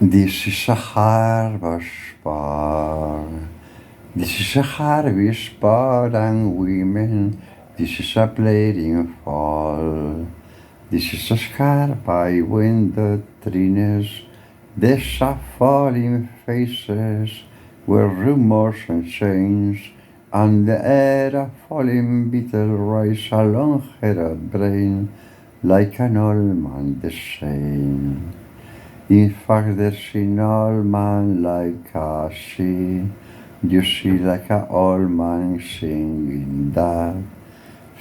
This is a harvest bar. This is a harvest bar and women. This is a bleeding fall. This is a scar by window trinners. These are falling faces where rumors and change, and the air of falling beetle rise along her brain like an old man the same. In fact, there's an old man like a she. You see like an old man singing that,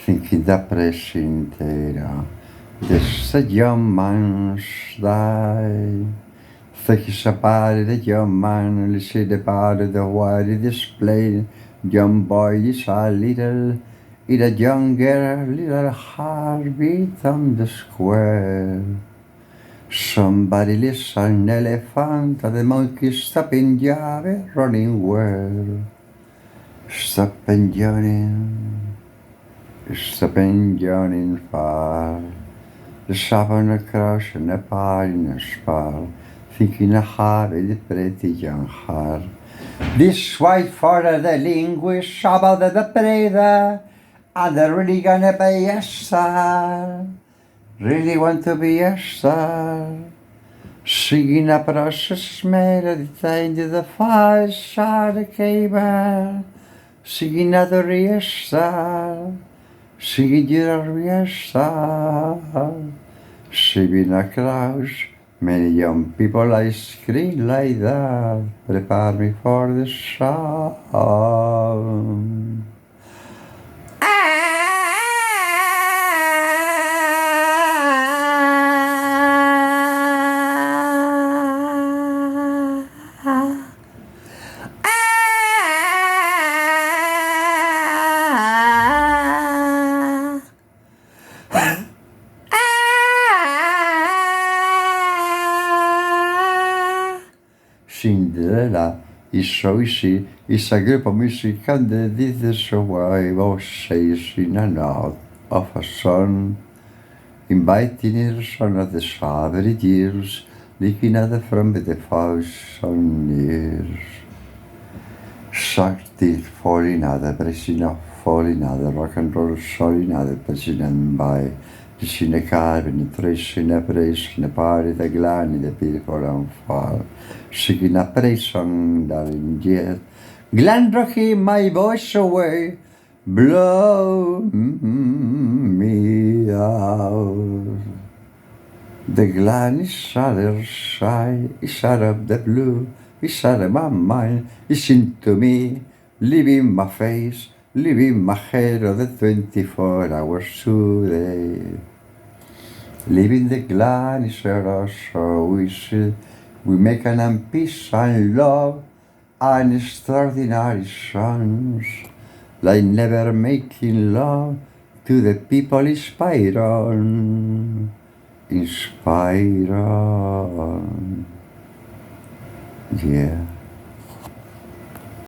thinking the present era. There's a young man's die. Thinking about the young man, listen about the wide display. Young boy is a little, in a young girl, little heartbeat on the square. Somebody lifts an elephant and the monkey stop in Java, running where? Stop and yawning far. The savannah across and a pie in a spar, thinking a heart with a pretty young heart. This white father, the linguist, about the preda, and they're really gonna be a star. Really want to be a star. Singing a process melody into the fire side of cable. Singing a real star. Singing your real star. Singing a crowd. Many young people I scream like that. Prepare me for the song. Cinderella is so easy, it's a group of music and they did the survive of says in a note of a song, inviting her son of the Saturday years, looking at the front with the 1,000 years. Sucked it falling out the president falling out the rock and roll soaring out the president by in a car, in a trace, in a praise, in a party, the glan, in the beautiful and fall. Singing a praise song, darling, yet. Glen rocking my voice away, blow me out. The glen is other side, is out of the blue, is out of my mind, is into me, leaving my face, leaving my head of the 24 hours today. Living the glen is so we make an peace and love and extraordinary songs, like never making love to the people inspired on. Yeah.